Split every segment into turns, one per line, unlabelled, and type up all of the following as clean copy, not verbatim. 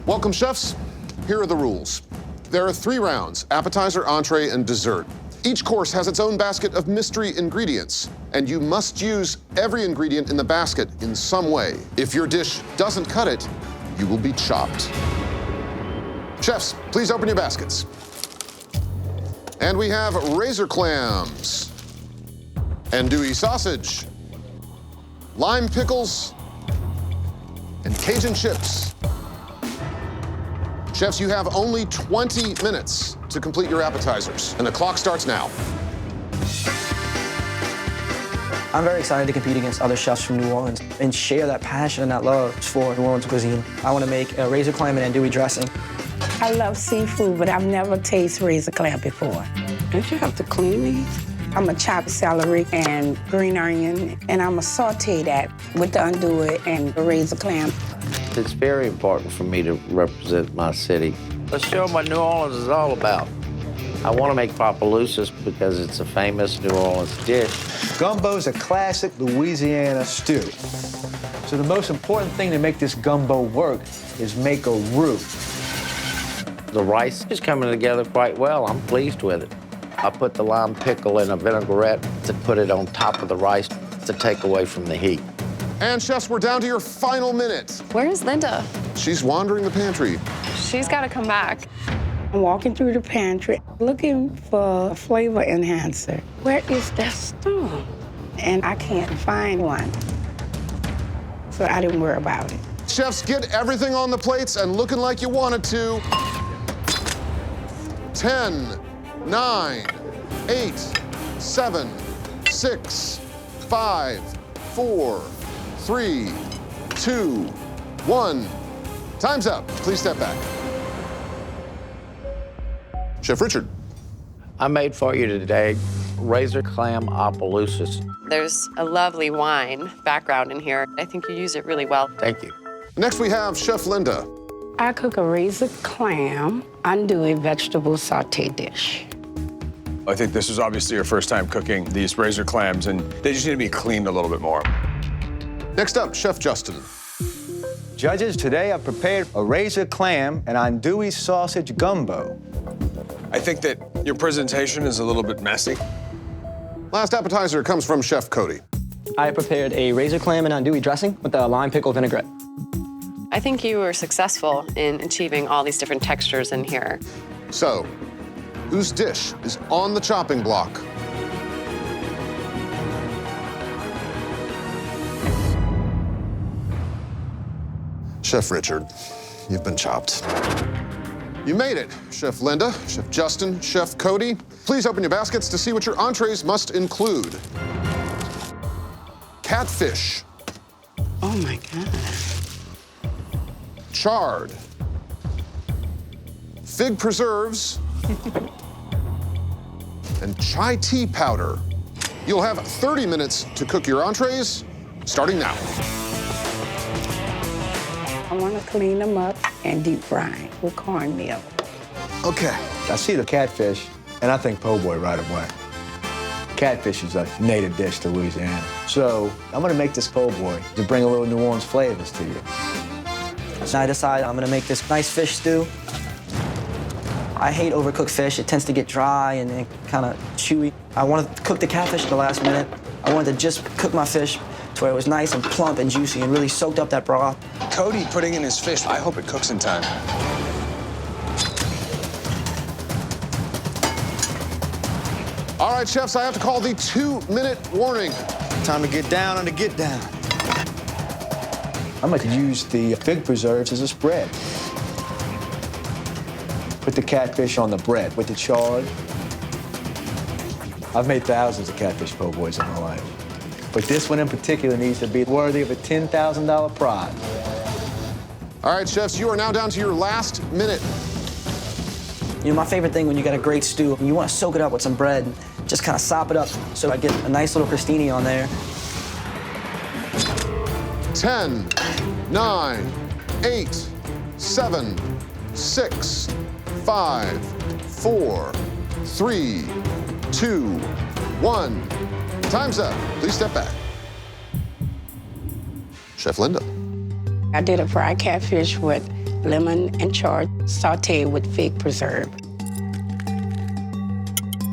Welcome, chefs. Here are the rules. There are 3 rounds: appetizer, entree, and dessert. Each course has its own basket of mystery ingredients, and you must use every ingredient in the basket in some way. If your dish doesn't cut it, you will be chopped. Chefs, please open your baskets. And we have razor clams, andouille sausage, lime pickles, and Cajun chips. Chefs, you have only 20 minutes to complete your appetizers, and the clock starts now.
I'm very excited to compete against other chefs from New Orleans and share that passion and that love for New Orleans cuisine. I want to make a razor clam and andouille dressing.
I love seafood, but I've never tasted razor clam before. Don't you have to clean these? I'm gonna chop celery and green onion, and I'm gonna saute that with the andouille and the razor clam.
It's very important for me to represent my city. Let's show them what New Orleans is all about. I want to make Popaloosas because it's a famous New Orleans dish.
Gumbo's a classic Louisiana stew. So the most important thing to make this gumbo work is make a roux.
The rice is coming together quite well. I'm pleased with it. I put the lime pickle in a vinaigrette to put it on top of the rice to take away from the heat.
And chefs, we're down to your final minute.
Where's Linda?
She's wandering the pantry.
She's got to come back.
I'm walking through the pantry looking for a flavor enhancer. Where is that stone? And I can't find one. So I didn't worry about it.
Chefs, get everything on the plates and looking like you wanted to. 10, 9, 8, 7, 6, 5, 4, 3, 2, 1. Time's up. Please step back. Chef Richard.
I made for you today razor clam Opelousas.
There's a lovely wine background in here. I think you use it really well.
Thank you.
Next we have Chef Linda.
I cook a razor clam andouille vegetable saute dish.
I think this is obviously your first time cooking these razor clams, and they just need to be cleaned a little bit more.
Next up, Chef Justin.
Judges, today I've prepared a razor clam and andouille sausage gumbo.
I think that your presentation is a little bit messy.
Last appetizer comes from Chef Cody.
I prepared a razor clam and andouille dressing with a lime pickle vinaigrette.
I think you were successful in achieving all these different textures in here.
So, whose dish is on the chopping block? Chef Richard, you've been chopped. You made it, Chef Linda, Chef Justin, Chef Cody. Please open your baskets to see what your entrees must include. Catfish.
Oh my God.
Chard. Fig preserves. And chai tea powder. You'll have 30 minutes to cook your entrees, starting now.
I want to clean them up and deep fry with cornmeal.
Okay, I see the catfish, and I think po' boy right away. Catfish is a native dish to Louisiana. So I'm gonna make this po' boy to bring a little New Orleans flavors to you.
So I decided I'm gonna make this nice fish stew. I hate overcooked fish. It tends to get dry and kind of chewy. I wanted to cook the catfish at the last minute. I wanted to just cook my fish to where it was nice and plump and juicy and really soaked up that broth.
Cody putting in his fish, I hope it cooks in time.
All right, chefs, I have to call the 2-minute warning.
Time to get down on the get down. I'm gonna use the fig preserves as a spread. Put the catfish on the bread with the chard. I've made thousands of catfish po' boys in my life, but this one in particular needs to be worthy of a $10,000 prize.
All right, chefs, you are now down to your last minute.
You know, my favorite thing when you got a great stew, you want to soak it up with some bread, just kind of sop it up so I get a nice little crostini on there.
10, 9, 8, 7, 6, 5, 4, 3, 2, 1. Time's up. Please step back. Chef Linda.
I did a fried catfish with lemon and chard, sauteed with fig preserve.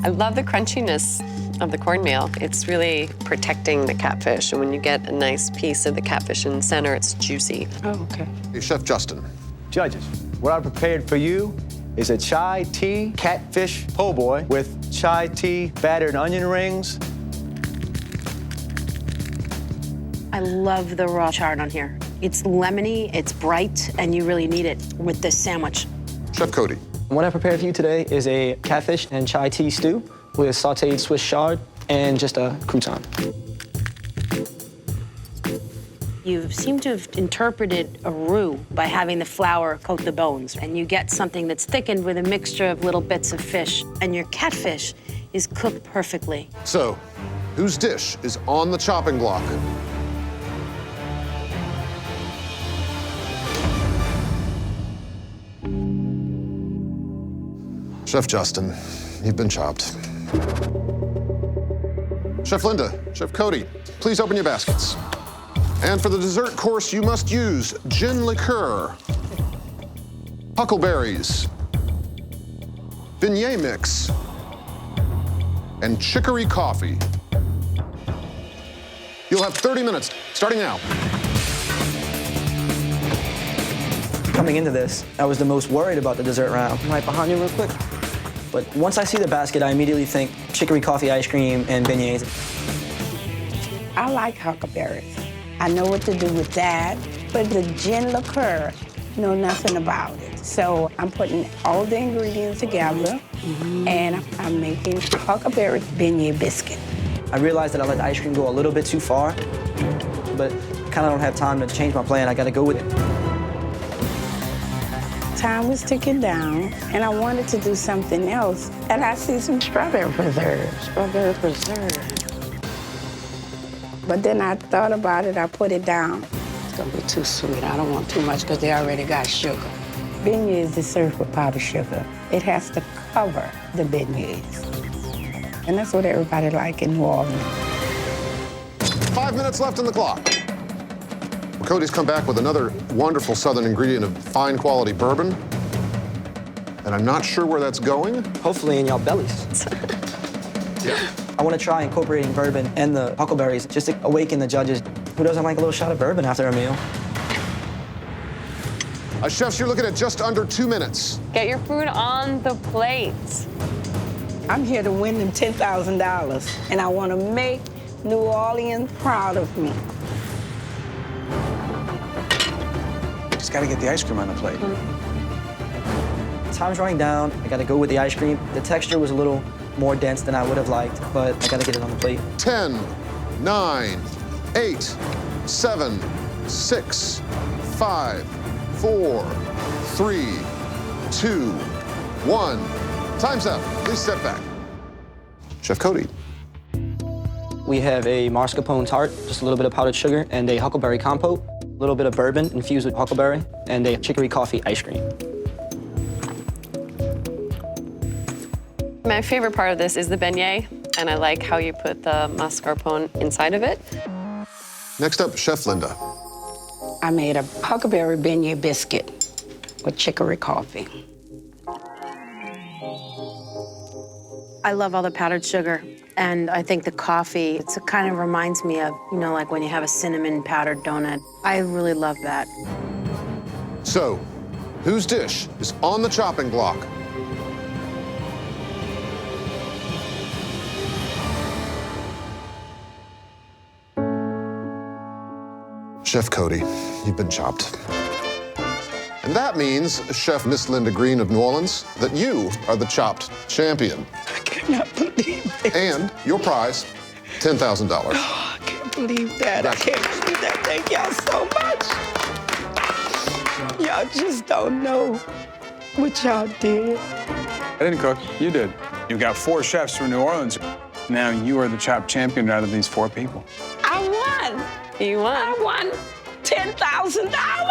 I love the crunchiness of the cornmeal. It's really protecting the catfish. And when you get a nice piece of the catfish in the center, it's juicy.
Oh, okay.
Hey, Chef Justin.
Judges, what I prepared for you is a chai tea catfish po' boy with chai tea battered onion rings.
I love the raw chard on here. It's lemony, it's bright, and you really need it with this sandwich.
Chef Cody.
What I prepared for you today is a catfish and chai tea stew with sauteed Swiss chard and just a crouton.
You seem to have interpreted a roux by having the flour coat the bones, and you get something that's thickened with a mixture of little bits of fish, and your catfish is cooked perfectly.
So, whose dish is on the chopping block? Chef Justin, you've been chopped. Chef Linda, Chef Cody, please open your baskets. And for the dessert course, you must use gin liqueur, huckleberries, beignet mix, and chicory coffee. You'll have 30 minutes, starting now.
Coming into this, I was the most worried about the dessert round. I'm right behind you real quick. But once I see the basket, I immediately think chicory coffee ice cream and beignets.
I like huckleberries. I know what to do with that, but the gin liqueur, know nothing about it. So I'm putting all the ingredients together, and I'm making huckleberry beignet biscuit.
I realized that I let the ice cream go a little bit too far, but kind of don't have time to change my plan. I got to go with it.
Time was ticking down, and I wanted to do something else, and I see some strawberry preserve. Strawberry preserve. But then I thought about it, I put it down. It's gonna be too sweet. I don't want too much because they already got sugar. Beignets is served with powdered sugar. It has to cover the beignets. And that's what everybody like in New Orleans.
5 minutes left on the clock. Cody's come back with another wonderful Southern ingredient of fine quality bourbon. And I'm not sure where that's going.
Hopefully in y'all bellies.
Yeah.
I want to try incorporating bourbon and the huckleberries just to awaken the judges. Who doesn't like a little shot of bourbon after a meal?
Chefs, you're looking at just under 2 minutes.
Get your food on the plate.
I'm here to win them $10,000, and I want to make New Orleans proud of me.
Just gotta get the ice cream on the plate.
Time's running down. I got to go with the ice cream. The texture was a little more dense than I would have liked, but I got to get it on the plate.
10, 9, 8, 7, 6, 5, 4, 3, 2, 1. Time's up. Please step back. Chef Cody.
We have a mascarpone tart, just a little bit of powdered sugar, and a huckleberry compote, a little bit of bourbon infused with huckleberry, and a chicory coffee ice cream.
My favorite part of this is the beignet, and I like how you put the mascarpone inside of it.
Next up, Chef Linda.
I made a huckleberry beignet biscuit with chicory coffee.
I love all the powdered sugar, and I think the coffee, it kind of reminds me of, you know, like when you have a cinnamon powdered donut. I really love that.
So, whose dish is on the chopping block? Chef Cody, you've been chopped. And that means, Chef Miss Linda Green of New Orleans, that you are the chopped champion.
I cannot believe it.
And your prize, $10,000.
Oh, I can't believe that. I can't believe that. Thank y'all so much. Y'all just don't know what y'all did.
I didn't cook. You did. You've got 4 chefs from New Orleans. Now you are the chopped champion out of these 4 people.
I won.
You won.
I won $10,000.